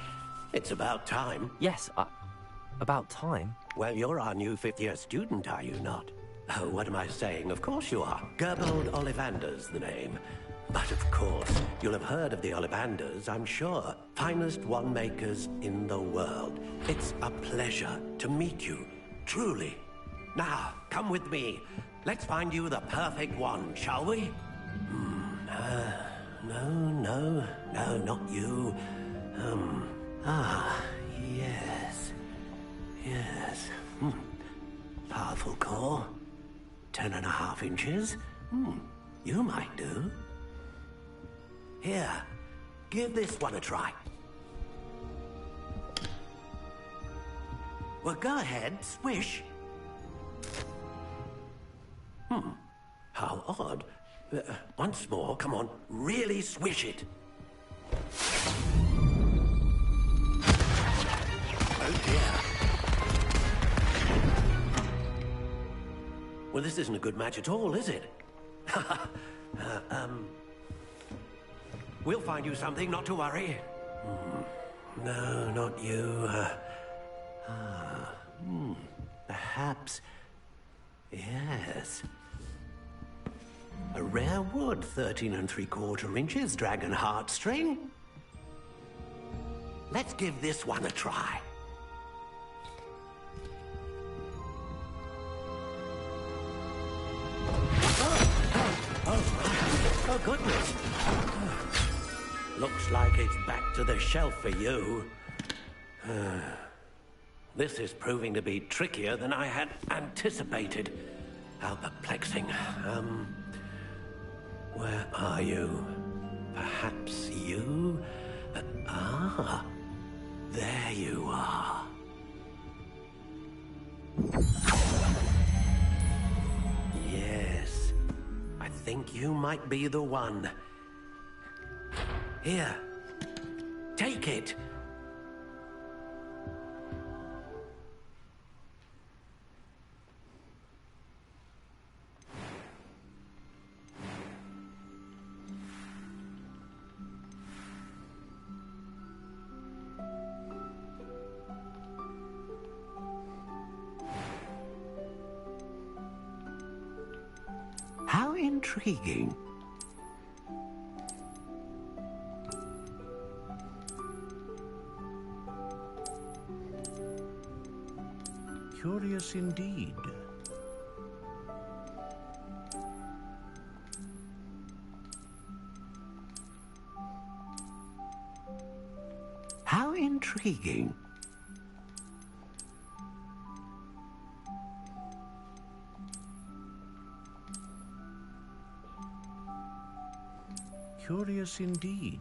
It's about time. Yes, about time? Well, you're our new fifth-year student, are you not? Oh, what am I saying? Of course you are. Gerbold Ollivander's the name. But of course, you'll have heard of the Ollivanders, I'm sure. Finest wand makers in the world. It's a pleasure to meet you, truly. Now, come with me. Let's find you the perfect wand, shall we? No, not you. Yes. Powerful core. 10.5 inches. You might do. Here, give this one a try. Well, go ahead, swish. How odd. Once more, come on, really swish it. Oh dear. Well, this isn't a good match at all, is it? We'll find you something, not to worry. No, not you. Perhaps... Yes. A rare wood, 13 3/4 inches, dragon heartstring. Let's give this one a try. Oh, goodness. Looks like it's back to the shelf for you. This is proving to be trickier than I had anticipated. How perplexing. Where are you? Perhaps you? There you are. Yes, I think you might be the one. Here, take it. How intriguing. Curious indeed. How intriguing. Curious indeed.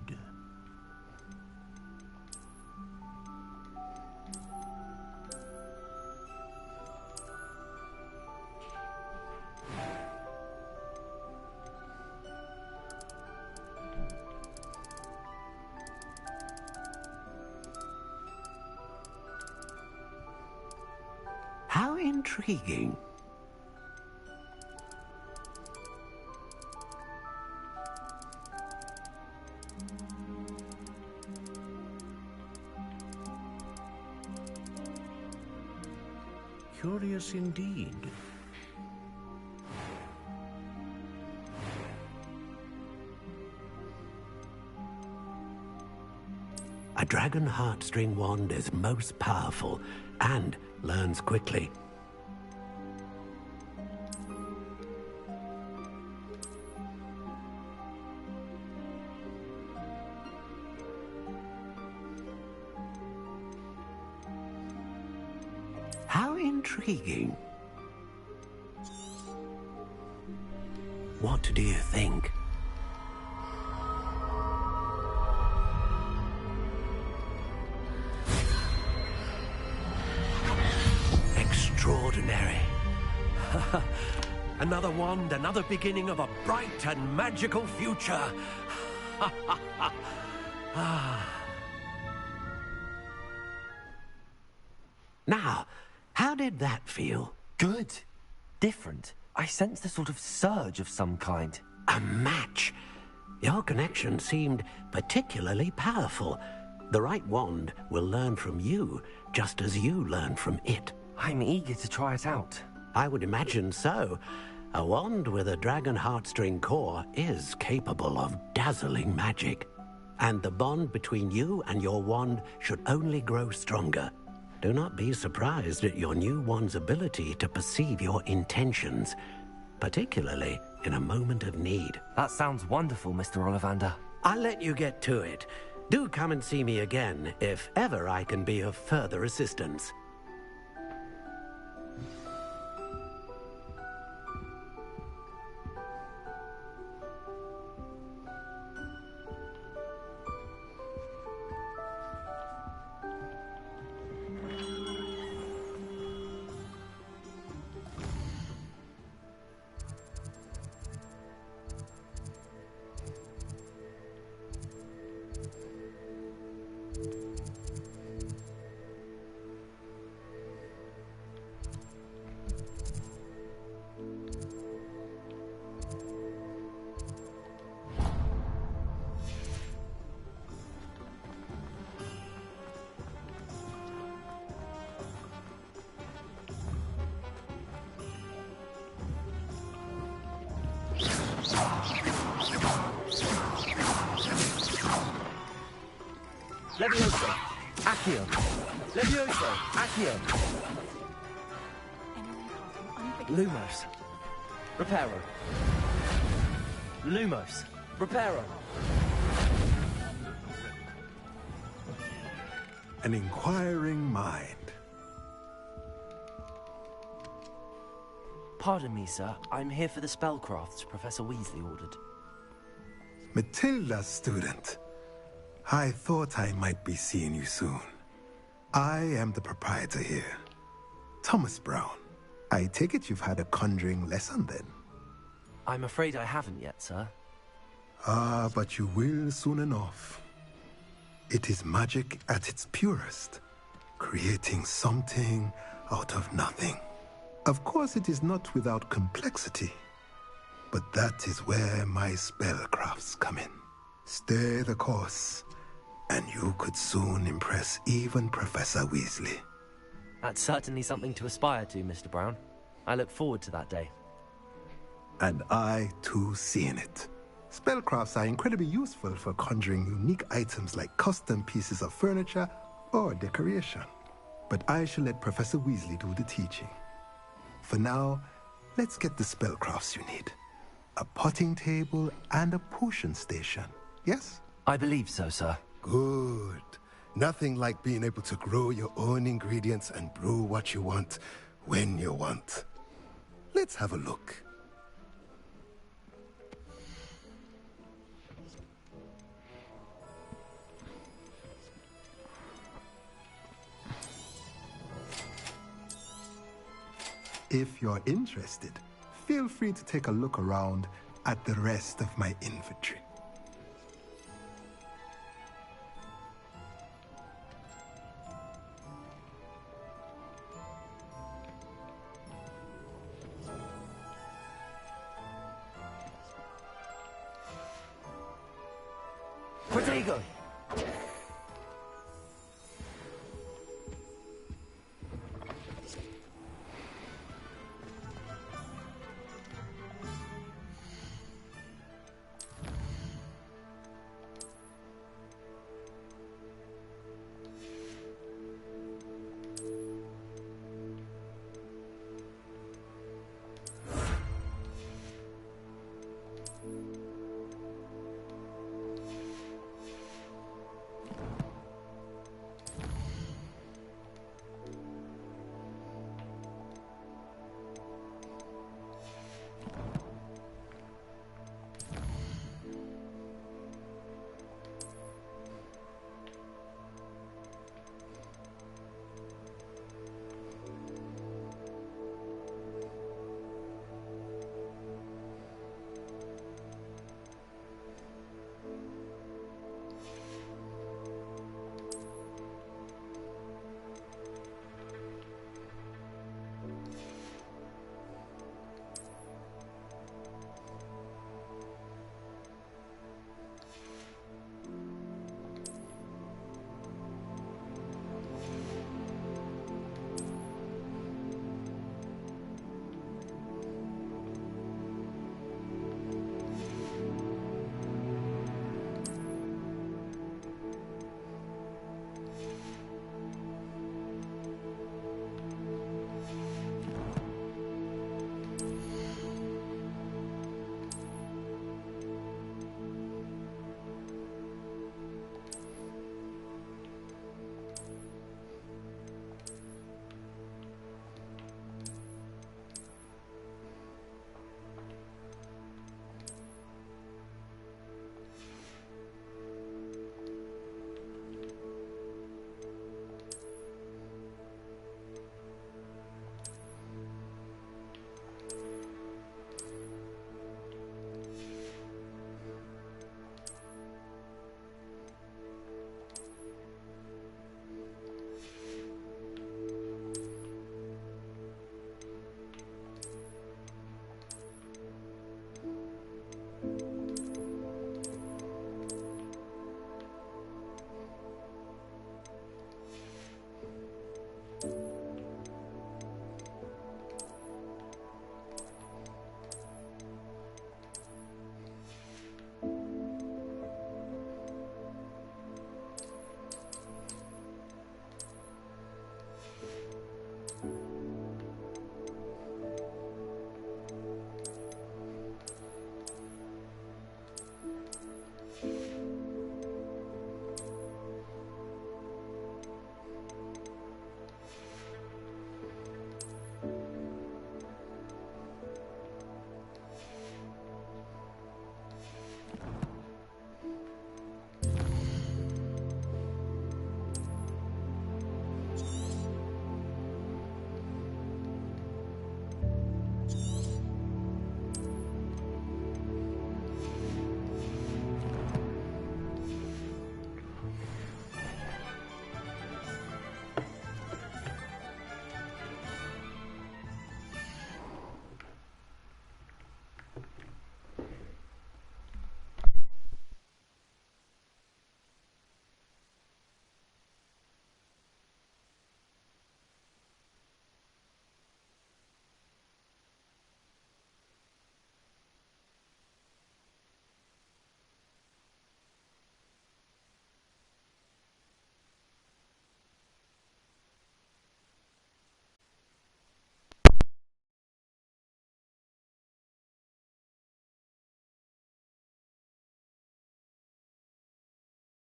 How intriguing. Curious indeed. A dragon heartstring wand is most powerful and learns quickly. How intriguing. What do you think? Extraordinary. Another wand, another beginning of a bright and magical future. Now, how did that feel? Good. Different. I sensed a sort of surge of some kind. A match. Your connection seemed particularly powerful. The right wand will learn from you, just as you learn from it. I'm eager to try it out. I would imagine so. A wand with a dragon heartstring core is capable of dazzling magic. And the bond between you and your wand should only grow stronger. Do not be surprised at your new wand's ability to perceive your intentions, particularly in a moment of need. That sounds wonderful, Mr. Ollivander. I'll let you get to it. Do come and see me again if ever I can be of further assistance. Levioso! Accio! Levioso! Accio! Lumos! Reparo! Lumos! Reparo! an inquiring mind. Pardon me, sir. I'm here for the spellcrafts Professor Weasley ordered. Matilda's student. I thought I might be seeing you soon. I am the proprietor here, Thomas Brown. I take it you've had a conjuring lesson then? I'm afraid I haven't yet, sir. Ah, but you will soon enough. It is magic at its purest, creating something out of nothing. Of course, it is not without complexity, but that is where my spellcrafts come in. Stay the course, and you could soon impress even Professor Weasley. That's certainly something to aspire to, Mr. Brown. I look forward to that day. And I, too, seeing it. Spellcrafts are incredibly useful for conjuring unique items like custom pieces of furniture or decoration. But I shall let Professor Weasley do the teaching. For now, let's get the spellcrafts you need. A potting table and a potion station, yes? I believe so, sir. Good. Nothing like being able to grow your own ingredients and brew what you want when you want. Let's have a look. If you're interested, feel free to take a look around at the rest of my inventory. Protego!